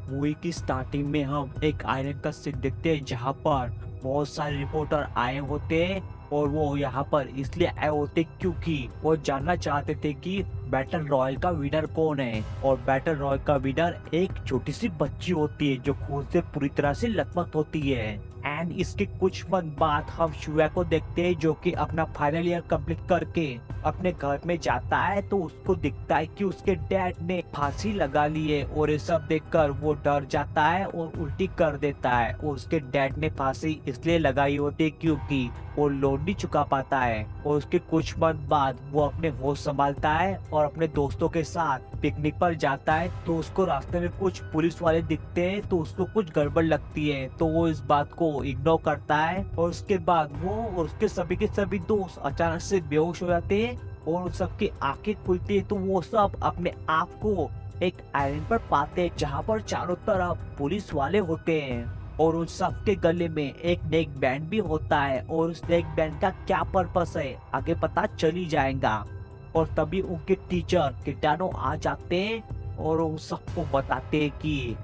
Movie की starting में हम एक आयरन का सीन देखते हैं जहाँ पर बहुत सारे रिपोर्टर आए होते हैं और वो यहाँ पर इसलिए आए होते क्योंकि वो जानना चाहते थे कि बैटल रॉयल का विनर कौन है। और बैटल रॉयल का विनर एक छोटी सी बच्ची होती है जो खून से पूरी तरह से लथपथ होती है। एंड इसके कुछ मंथ बाद हम शुया को देखते हैं जो कि अपना फाइनल ईयर कंप्लीट करके अपने घर में जाता है तो उसको दिखता है कि उसके डैड ने फांसी लगा ली है और ये सब देखकर वो डर जाता है और उल्टी कर देता है। और उसके डैड ने फांसी इसलिए लगाई होती है क्योंकि वो लोन नहीं चुका पाता है। और उसके कुछ मंथ बाद वो अपने होश संभालता है और अपने दोस्तों के साथ पिकनिक पर जाता है तो उसको रास्ते में कुछ पुलिस वाले दिखते हैं तो उसको कुछ गड़बड़ लगती है तो वो इस बात को इग्नोर करता है। और उसके बाद वो और उसके सभी के सभी दोस्त अचानक से बेहोश हो जाते हैं और उन सबकी आंखें खुलती है तो वो सब अपने आप को एक आइलैंड पर पाते हैं जहाँ पर चारों तरफ पुलिस वाले होते हैं। और उन सब के गले में एक नेक बैंड भी होता है और उस नेक बैंड का क्या पर्पस है आगे पता चल ही जाएगा। और तभी उनके टीचर कीटाणु आ जाते हैं और उन सबको बताते हैं कि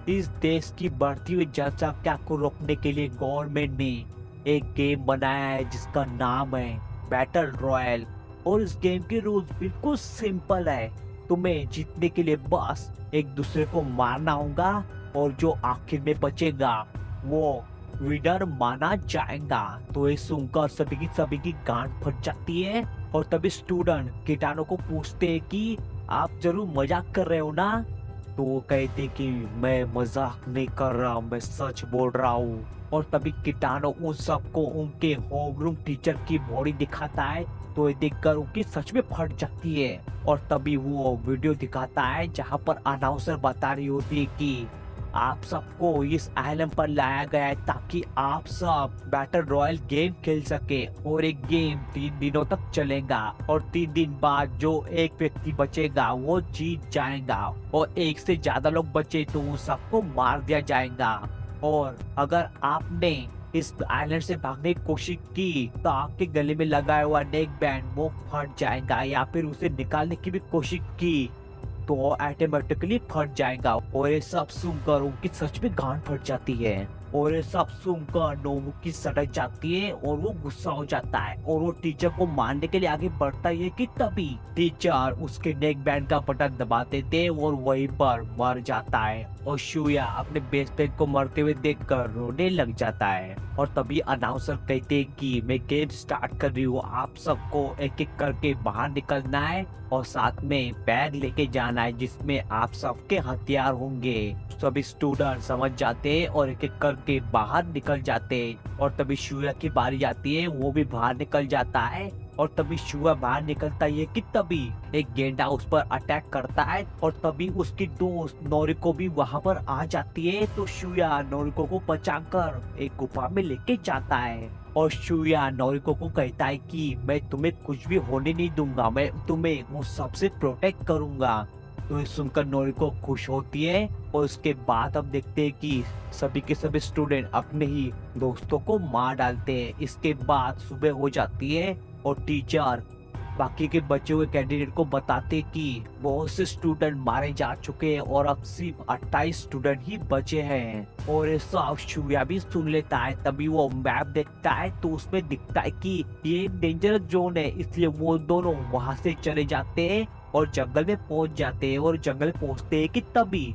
इस देश की बढ़ती हुई जनसंख्या को रोकने के लिए गवर्नमेंट ने एक गेम बनाया है जिसका नाम है बैटल रॉयल। और इस गेम के रूल्स बिल्कुल सिंपल है, तुम्हें जीतने के लिए बस एक दूसरे को मारना होगा और जो आखिर में बचेगा वो विनर माना जाएगा। तो ये सुनकर सभी की गांड फट जाती है और तभी स्टूडेंट कीटाणु को पूछते हैं कि आप जरूर मजाक कर रहे हो ना। तो वो कहते कि मैं मजाक नहीं कर रहा, मैं सच बोल रहा हूँ। और तभी कीटाणु उन सबको उनके होमरूम टीचर की बॉडी दिखाता है तो ये देखकर उनकी सच में फट जाती है। और तभी वो वीडियो दिखाता है जहाँ पर अनाउंसर बता रही होती है कि आप सबको इस आइलैंड पर लाया गया है ताकि आप सब बैटल रॉयल गेम खेल सके और एक गेम 3 दिनों तक चलेगा और 3 दिन बाद जो एक व्यक्ति बचेगा वो जीत जाएगा और एक से ज्यादा लोग बचे तो उन सबको मार दिया जाएगा। और अगर आपने इस आइलैंड से भागने की कोशिश की तो आपके गले में लगाया हुआ नेक बैंड वो फट जाएगा या फिर उसे निकालने की भी कोशिश की तो ऑटोमेटिकली फट जाएगा। और ये सब सुनकर उनकी सच में गांड फट जाती है और ये सब सुनकर नोबू की सटक जाती है और वो गुस्सा हो जाता है और वो टीचर को मारने के लिए आगे बढ़ता है कि तभी टीचर उसके नेक बैंड का बटन दबा देते हैं और वहीं पर मर जाता है। और शुया अपने बेस्ट फ्रेंड को मरते हुए देखकर रोने लग जाता है। और तभी अनाउंसर कहते हैं कि मैं गेम स्टार्ट कर रही हूँ, आप सबको एक एक करके बाहर निकलना है और साथ में बैग लेके जाना है जिसमें आप सबके हथियार होंगे। सभी स्टूडेंट समझ जाते हैं और एक एक करके बाहर निकल जाते हैं। और तभी शुया की बारी आती है, वो भी बाहर निकल जाता है। और तभी शुआ बाहर निकलता है कि तभी एक गेंडा उस पर अटैक करता है और तभी उसकी दोस्त नोरिको भी वहां पर आ जाती है। तो शुया नोरिको को बचाकर एक गुफा में लेके जाता है और शुया नोरिको को कहता है कि मैं तुम्हें कुछ भी होने नहीं दूंगा, मैं तुम्हें उस सबसे प्रोटेक्ट करूंगा। तो ये सुनकर नोरिको खुश होती है और उसके बाद अब देखते हैं कि सभी के सभी स्टूडेंट अपने ही दोस्तों को मार डालते हैं। इसके बाद सुबह हो जाती है और टीचर बाकी के बचे हुए कैंडिडेट को बताते कि बहुत से स्टूडेंट मारे जा चुके हैं और अब सिर्फ 28 स्टूडेंट ही बचे हैं। और ये सब शुया भी सुन लेता है। तभी वो मैप देखता है तो उसमें दिखता है कि ये डेंजरस जोन है, इसलिए वो दोनों वहां से चले जाते हैं और जंगल में पहुंच जाते हैं। और जंगल पहुंचते हैं कि तभी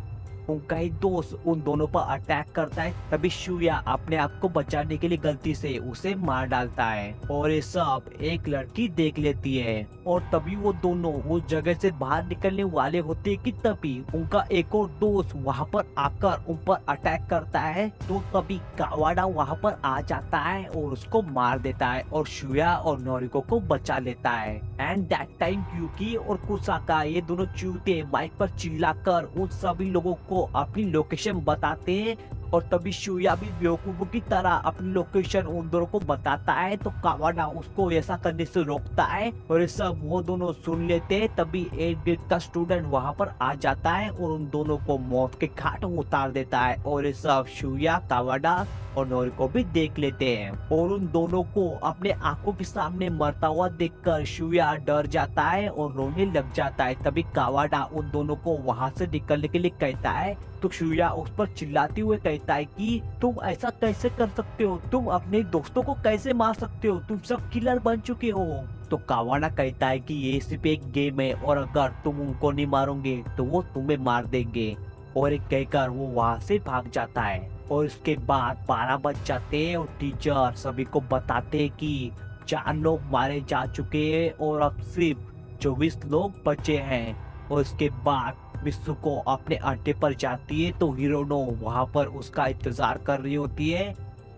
उनका ही दोस्त उन दोनों पर अटैक करता है। तभी शुया अपने आप को बचाने के लिए गलती से उसे मार डालता है और ये सब एक लड़की देख लेती है। और तभी वो दोनों उस जगह से बाहर निकलने वाले होते हैं कि तभी उनका एक और दोस्त वहां पर आकर उन पर अटैक करता है। तो तभी कावाडा वहां पर आ जाता है और उसको मार देता है और शुया और नोरिको को बचा लेता है। एंड दैट टाइम युकी और कुसाका ये दोनों चूते माइक पर चिल्लाकर उन सभी लोगों को अपनी लोकेशन बताते हैं। और तभी शुया भी बेवकूफों की तरह अपनी लोकेशन उन दोनों को बताता है तो कावाडा उसको ऐसा करने से रोकता है और ये सब वो दोनों सुन लेते हैं। तभी 8 ग्रेड का स्टूडेंट वहां पर आ जाता है और उन दोनों को मौत के घाट उतार देता है। और ये सब शुया, कावाडा और नोरिको भी देख लेते हैं और उन दोनों को अपने आंखों के सामने मरता हुआ देखकर शुया डर जाता है और रोने लग जाता है। तभी कावाडा उन दोनों को वहां से निकलने के लिए कहता है तो शुया उस पर चिल्लाते हुए कहता है कि तुम ऐसा कैसे कर सकते हो, तुम अपने दोस्तों को कैसे मार सकते हो, तुम सब किलर बन चुके हो। तो कावाडा कहता है कि ये सिर्फ एक गेम है और अगर तुम उनको नहीं मारोगे तो वो तुम्हें मार देंगे। और एक कहकर वो वहां से भाग जाता है और इसके बाद 12 बज जाते हैं और टीचर सभी को बताते हैं कि 4 लोग मारे जा चुके हैं और अब सिर्फ 24 लोग बचे हैं। और इसके बाद मित्सुको अपने अड्डे पर जाती है तो हिरोनो वहां पर उसका इंतजार कर रही होती है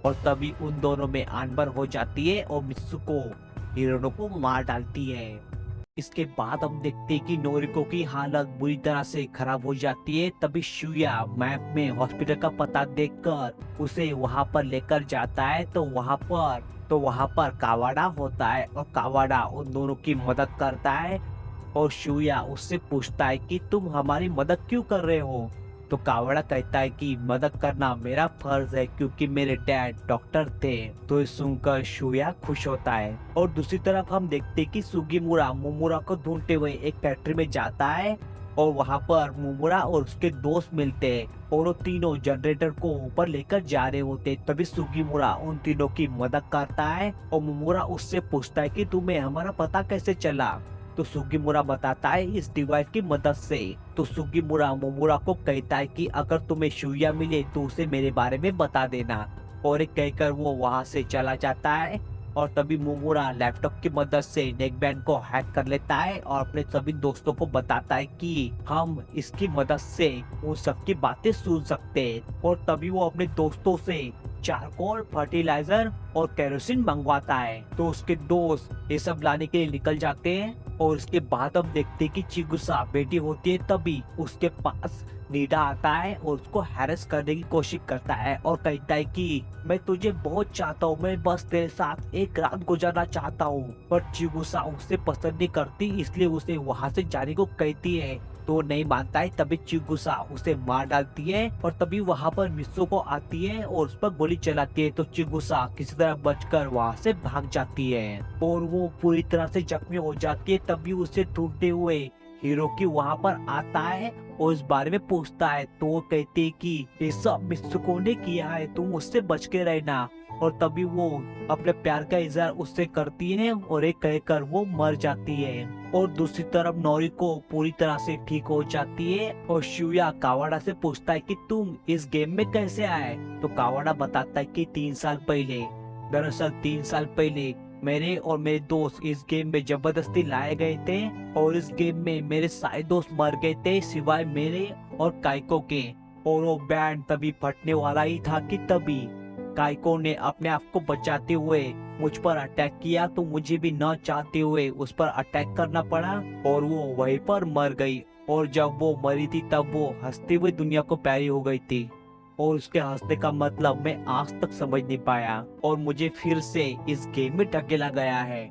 और तभी उन दोनों में अनबन हो जाती है और मित्सुको हिरोनो को मार डालती है। इसके बाद हम देखते हैं कि नोरिको की हालत बुरी तरह से खराब हो जाती है। तभी शुया मैप में हॉस्पिटल का पता देखकर उसे वहां पर लेकर जाता है तो वहां पर कावाडा होता है और कावाडा उन दोनों की मदद करता है और शुया उससे पूछता है कि तुम हमारी मदद क्यों कर रहे हो। तो कावाडा कहता है कि मदद करना मेरा फर्ज है क्योंकि मेरे डैड डॉक्टर थे। तो ये सुनकर शुया खुश होता है और दूसरी तरफ हम देखते हैं कि सुगिमुरा मोमुरा को ढूंढते हुए एक फैक्ट्री में जाता है और वहां पर मोमुरा और उसके दोस्त मिलते हैं और वो तीनों जनरेटर को ऊपर लेकर जा रहे होते। तभी सुगिमुरा उन तीनों की मदद करता है और मोमुरा उससे पूछता है कि तुम्हें हमारा पता कैसे चला। तो सुगिमुरा बताता है इस डिवाइस की मदद से। तो सुगिमुरा मोमुरा को कहता है कि अगर तुम्हें शुया मिले तो उसे मेरे बारे में बता देना। और एक कहकर वो वहां से चला जाता है और तभी मोमुरा लैपटॉप की मदद से नेकबैंड को हैक कर लेता है और अपने सभी दोस्तों को बताता है कि हम इसकी मदद से उन सबकी बातें सुन सकते हैं। और तभी वो अपने दोस्तों से चारकोल, फर्टिलाइजर और केरोसिन मंगवाता है। तो उसके दोस्त ये सब लाने के लिए निकल जाते हैं और उसके बाद हम देखते हैं कि चिगुसा बेटी होती है। तभी उसके पास नीडा आता है और उसको हैरेस करने की कोशिश करता है और कहता है कि मैं तुझे बहुत चाहता हूँ, मैं बस तेरे साथ एक रात गुजारना चाहता हूँ। पर चिगुसा उसे पसंद नहीं करती इसलिए उसे वहाँ से जाने को कहती है तो नहीं मानता है। तभी चिगुसा उसे मार डालती है और तभी वहाँ पर मित्सुको आती है और उस पर गोली चलाती है। तो चिगुसा किसी तरह बचकर वहाँ से भाग जाती है और वो पूरी तरह से जख्मी हो जाती है। तभी उसे ढूंढते हुए हिरोकी वहाँ पर आता है और इस बारे में पूछता है तो वो कहते हैं कि ये सब मित्सुको ने किया है, तुम उससे बच के रहना। और तभी वो अपने प्यार का इजहार उससे करती है और एक कहकर वो मर जाती है। और दूसरी तरफ नोरिको पूरी तरह से ठीक हो जाती है और शुया कावाडा से पूछता है कि तुम इस गेम में कैसे आए। तो कावाडा बताता है कि 3 साल पहले, दरअसल 3 साल पहले मेरे और मेरे दोस्त इस गेम में जबरदस्ती लाए गए थे और इस गेम में मेरे सारे दोस्त मर गए थे सिवाय मेरे और काइको के। और वो बैंड तभी फटने वाला ही था कि तभी काइको ने अपने आप को बचाते हुए मुझ पर अटैक किया तो मुझे भी न चाहते हुए उस पर अटैक करना पड़ा और वो वहीं पर मर गई। और जब वो मरी थी तब वो हंसते हुए दुनिया को प्यारी हो गई थी और उसके हंसने का मतलब मैं आज तक समझ नहीं पाया और मुझे फिर से इस गेम में ढकेला गया है।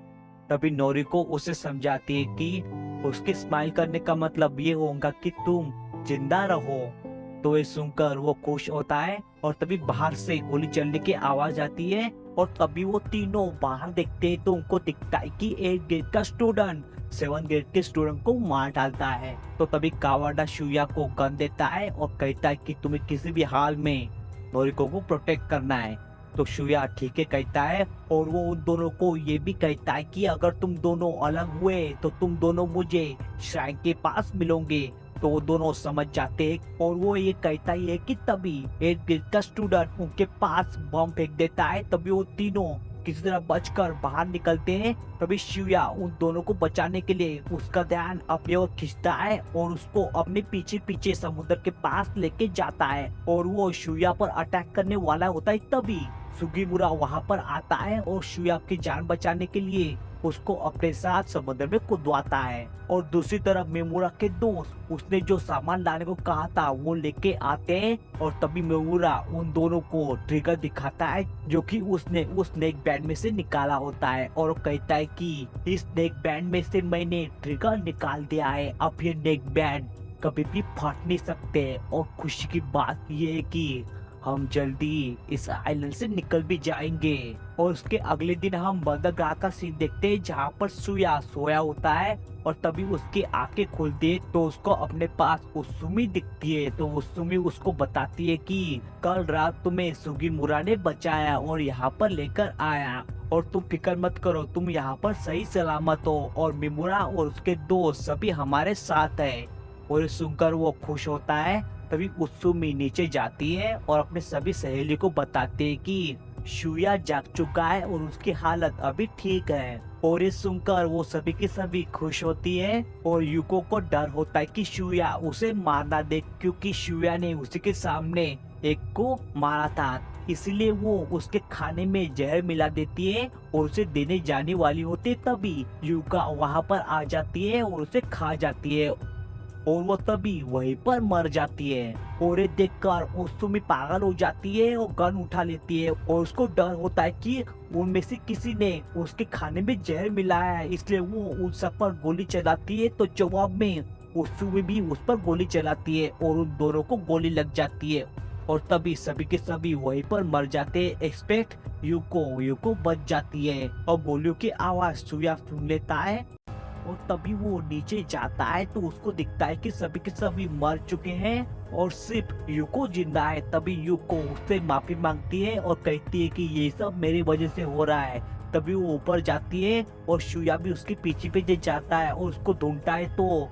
तभी नोरिको उसे समझाती है कि उसके स्माइल करने का मतलब ये होगा कि तुम जिंदा रहो। तो ये सुनकर वो खुश होता है और तभी बाहर से गोली चलने की आवाज आती है और तभी वो तीनों बाहर देखते हैं तो उनको दिखता है कि 8 ग्रेड का स्टूडेंट 7 ग्रेड के स्टूडेंट को मार डालता है। तो तभी कावाडा शुया को गन देता है और कहता है कि तुम्हें किसी भी हाल में नोरिको को प्रोटेक्ट करना है। तो शुया ठीक है कहता है और वो उन दोनों को ये भी कहता है कि अगर तुम दोनों अलग हुए तो तुम दोनों मुझे श्राइन के पास मिलोगे। तो वो दोनों समझ जाते हैं और वो ये कहता ही है कि तभी 8 ग्रेड का स्टूडेंट उनके पास बम फेंक देता है। तभी वो तीनों किसी तरह बचकर बाहर निकलते हैं। तभी शिवया उन दोनों को बचाने के लिए उसका ध्यान अपनी ओर खींचता है और उसको अपने पीछे पीछे समुद्र के पास लेके जाता है और वो शिवया पर अटैक करने वाला होता है। तभी सुगिमुरा वहां पर आता है और शिवया की जान बचाने के लिए उसको अपने साथ समुद्र में कूदवाता है। और दूसरी तरफ मेमुरा के दोस्त उसने जो सामान लाने को कहा था वो लेके आते हैं और तभी मेमुरा उन दोनों को ट्रिगर दिखाता है जो कि उसने उस नेक बैंड में से निकाला होता है और वो कहता है कि इस नेक बैंड में से मैंने ट्रिगर निकाल दिया है, अब ये नेक बैंड कभी भी फट नहीं सकते। और खुशी की बात ये है कि हम जल्दी इस आइलैंड से निकल भी जाएंगे। और उसके अगले दिन हम बंदरगाह का सीन देखते हैं जहाँ पर सुया सोया होता है और तभी उसकी आंखें खुलती है तो उसको अपने पास उसूमी दिखती है। तो उसूमी उसको बताती है कि कल रात तुम्हें सुगीमुरा ने बचाया और यहाँ पर लेकर आया और तुम फिक्र मत करो, तुम यहाँ पर सही सलामत हो और मिमुरा और उसके दोस्त सभी हमारे साथ है। और ये सुनकर वो खुश होता है। तभी उसूमी नीचे जाती है और अपने सभी सहेली को बताती है कि शुया जाग चुका है और उसकी हालत अभी ठीक है। और ये सुनकर वो सभी की सभी खुश होती है और युको को डर होता है कि शुया उसे मारना दे क्योंकि शुया ने उसी के सामने एक को मारा था, इसलिए वो उसके खाने में जहर मिला देती है और उसे देने जाने वाली होती है। तभी युका वहाँ पर आ जाती है और उसे खा जाती है और वो तभी वहीं पर मर जाती है। और ये देखकर उसूमी पागल हो जाती है और गन उठा लेती है और उसको डर होता है कि उनमें से किसी ने उसके खाने में जहर मिलाया है, इसलिए वो उन सब पर गोली चलाती है। तो जवाब में उसूमी भी उस पर गोली चलाती है और उन दोनों को गोली लग जाती है और तभी सभी के सभी वहीं पर मर जाते हैं एक्सपेक्ट युको। युको बच जाती है और गोलियों की आवाज सुया सुन लेता है और तभी वो नीचे जाता है तो उसको दिखता है कि सभी के सभी मर चुके हैं और सिर्फ युको जिंदा है। तभी युको उससे माफी मांगती है और कहती है कि ये सब मेरी वजह से हो रहा है। तभी वो ऊपर जाती है और शुया भी उसके पीछे पीछे जाता है और उसको ढूंढता है तो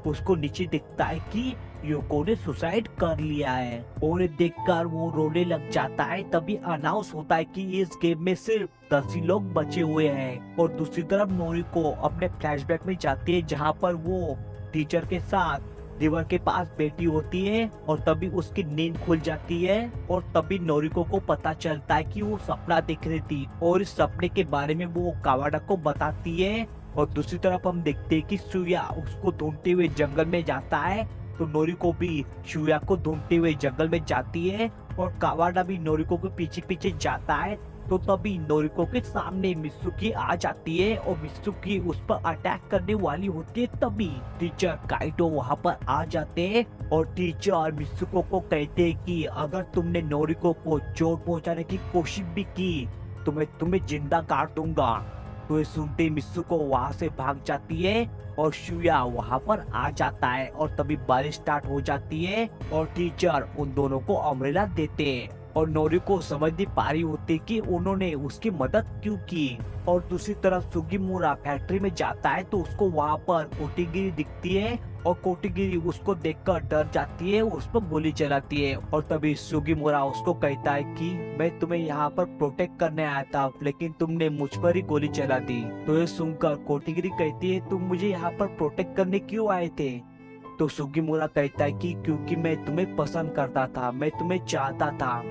उसको नीचे दिखता है कि युको ने सुसाइड कर लिया है और ये देखकर वो रोने लग जाता है। तभी अनाउंस होता है कि इस गेम में सिर्फ 10 ही लोग बचे हुए हैं। और दूसरी तरफ नोरिको अपने फ्लैशबैक में जाती है जहाँ पर वो टीचर के साथ रिवर के पास बैठी होती है और तभी उसकी नींद खुल जाती है और तभी नोरिको को पता चलता है कि वो सपना देख रही थी और इस सपने के बारे में वो कावाडा को बताती है। और दूसरी तरफ हम देखते हैं कि शुया उसको ढूंढते हुए जंगल में जाता है तो नोरिको भी शुया को ढूंढते हुए जंगल में जाती है और कावाडा भी नोरिको के पीछे पीछे जाता है। तो तभी नोरिको के सामने मित्सुकी आ जाती है और मित्सुकी उस पर अटैक करने वाली होती है। तभी टीचर काइटो वहां पर आ जाते हैं और टीचर मित्सुको को कहते हैं कि अगर तुमने नोरिको को चोट पहुंचाने की कोशिश भी की तो मैं तुम्हें जिंदा काट दूंगा। तो ये सुनते ही मित्सुको वहां से भाग जाती है और शुया वहां पर आ जाता है और तभी बारिश स्टार्ट हो जाती है और टीचर उन दोनों को अम्ब्रेला देते हैं और नोरिको समझ नहीं पा रही होती कि उन्होंने उसकी मदद क्यों की। और दूसरी तरफ सुगीमुरा फैक्ट्री में जाता है तो उसको वहाँ पर कोटिगिरी दिखती है और कोटिगिरी उसको देखकर डर जाती है, उस पर गोली चलाती है और तभी सुगीमुरा उसको कहता है कि मैं तुम्हें यहाँ पर प्रोटेक्ट करने आया था लेकिन तुमने मुझ पर ही गोली चला दी। तो ये सुनकर कोटिगिरी कहती है तुम मुझे यहाँ पर प्रोटेक्ट करने क्यों आए थे। तो सुगीमुरा कहता है कि क्योंकि मैं तुम्हें पसंद करता था, मैं तुम्हें चाहता था।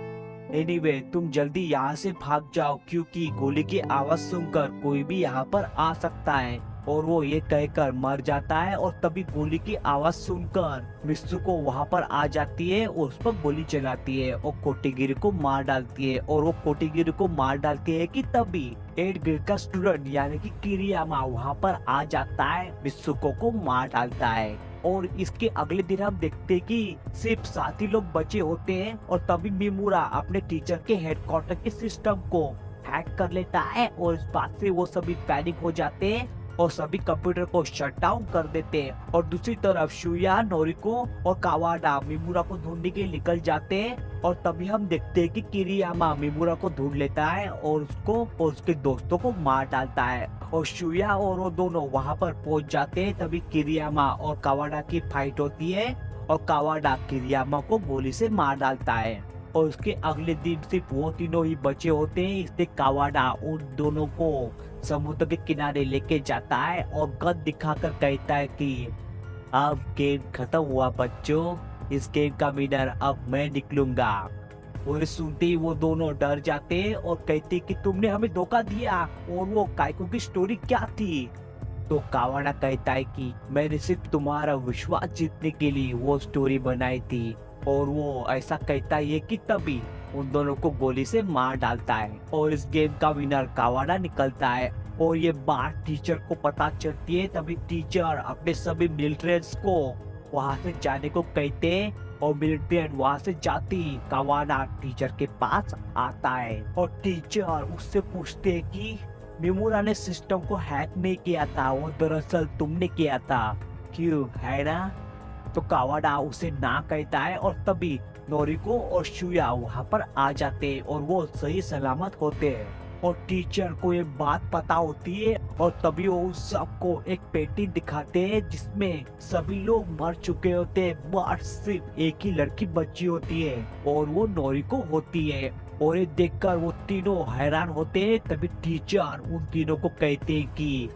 एनीवे तुम जल्दी यहाँ से भाग जाओ क्योंकि गोली की आवाज सुनकर कोई भी यहाँ पर आ सकता है। और वो ये कहकर मर जाता है और तभी गोली की आवाज सुनकर मित्सुको वहाँ पर आ जाती है और उस पर गोली चलाती है और कोटिगिरी को मार डालती है। और वो कोटिगिरी को मार डालती है कि तभी 8th ग्रेड का स्टूडेंट यानी कि किरियामा वहाँ पर आ जाता है, मित्सुको को मार डालता है। और इसके अगले दिन हम देखते हैं कि सिर्फ 7 ही लोग बचे होते हैं और तभी मिमुरा अपने टीचर के हेडक्वार्टर के सिस्टम को हैक कर लेता है और इस बात से वो सभी पैनिक हो जाते हैं और सभी कंप्यूटर को शट डाउन कर देते हैं। और दूसरी तरफ शुया, नोरिको और कावाडा मिमुरा को ढूंढने के लिए निकल जाते हैं और तभी हम देखते हैं कि किरियामा मिमुरा को ढूंढ लेता है और उसको और उसके दोस्तों को मार डालता है और शुया और वो दोनों वहां पर पहुंच जाते हैं। तभी किरियामा और कावाडा की फाइट होती है और कावाडा किरियामा को गोली से मार डालता है और उसके अगले दिन सिर्फ वो तीनों ही बचे होते हैं, इसलिए कावाडा उन दोनों को समुद्र के किनारे लेके जाता है और गन दिखाकर कहता है कि अब गेम खत्म हुआ बच्चों, इस गेम का विनर अब मैं निकलूंगा। और सुनते ही वो दोनों डर जाते हैं और कहते कि तुमने हमें धोखा दिया। और वो काइको की स्टोरी क्या थी। तो कावाडा कहता है कि मैंने सिर्फ तुम्हारा विश्वास जीतने के लिए वो स्टोरी बनाई थी। और वो ऐसा कहता है कि तभी उन दोनों को गोली से मार डालता है और इस गेम का विनर कावाडा निकलता है। और ये बात टीचर को पता चलती है। तभी टीचर अपने सभी मिलिट्रीज को वहां से जाने को कहते हैं और मिलिट्री वहां से जाती कावाना टीचर के पास आता है और टीचर उससे पूछते हैं कि मिमोरा ने सिस्टम को हैक नहीं किया था, वो दरअसल तुमने किया था, क्यों है ना? तो कावाडा उसे ना कहता है और तभी नोरिको और शुया वहां पर आ जाते हैं और वो सही सलामत होते हैं और टीचर को ये बात पता होती है और तभी वो उस सबको एक पेटी दिखाते हैं जिसमें सभी लोग मर चुके होते हैं, बस सिर्फ एक ही लड़की बची होती है और वो नोरिको होती है। और ये देखकर वो तीनों हैरान होते हैं। तभी टीचर उन तीनों को कहते हैं कि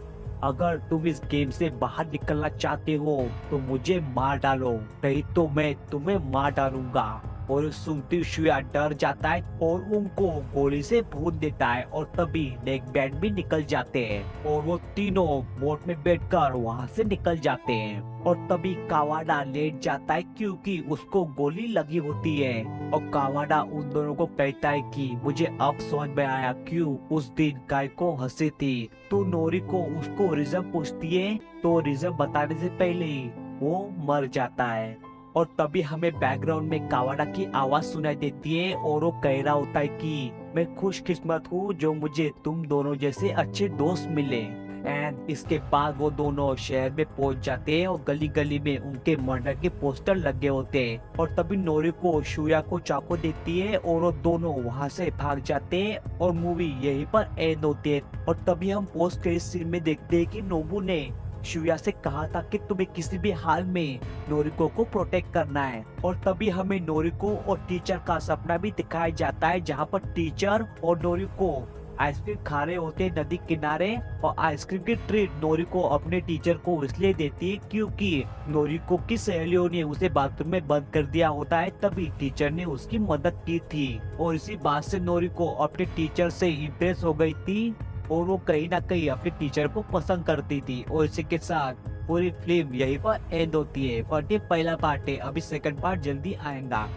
अगर तुम इस गेम से बाहर निकलना चाहते हो तो मुझे मार डालो, नहीं तो मैं तुम्हें मार डालूंगा। और सुनती शुया डर जाता है और उनको गोली से भून देता है और तभी नेक बैंड भी निकल जाते हैं और वो तीनों बोट में बैठकर वहां से निकल जाते हैं। और तभी कावाडा लेट जाता है क्योंकि उसको गोली लगी होती है और कावाडा उन दोनों को कहता है कि मुझे अब समझ में आया क्यों उस दिन गाय को हंसी थी। तो नोरिको उसको रीजन पूछती है तो रीजन बताने से पहले ही वो मर जाता है। और तभी हमें बैकग्राउंड में कावाडा की आवाज सुनाई देती है और वो कह रहा होता है कि मैं खुशकिस्मत हूँ जो मुझे तुम दोनों जैसे अच्छे दोस्त मिले। एंड इसके बाद वो दोनों शहर में पहुंच जाते हैं और गली गली में उनके मर्डर के पोस्टर लगे होते हैं। और तभी नोरिको शुया को चाकू देती है और वो दोनों वहां से भाग जाते हैं और मूवी यहीं पर एंड होती है। और तभी हम पोस्ट क्रेडिट सीन में देखते हैं कि नोबू ने शुया से कहा था कि तुम्हें किसी भी हाल में नोरिको को प्रोटेक्ट करना है। और तभी हमें नोरिको और टीचर का सपना भी दिखाया जाता है जहाँ पर टीचर और नोरिको आइसक्रीम खा रहे होते हैं नदी किनारे और आइसक्रीम की ट्रीट नोरिको अपने टीचर को इसलिए देती है क्योंकि नोरिको की सहेलियों ने उसे बाथरूम में बंद कर दिया होता है, तभी टीचर ने उसकी मदद की थी। और इसी बात से नोरिको अपने टीचर से इम्प्रेस हो गई थी और वो कहीं ना कहीं अपने टीचर को पसंद करती थी। और इसी के साथ पूरी फिल्म यहीं पर एंड होती है। पर ये पहला पार्ट है, अभी सेकंड पार्ट जल्दी आएगा।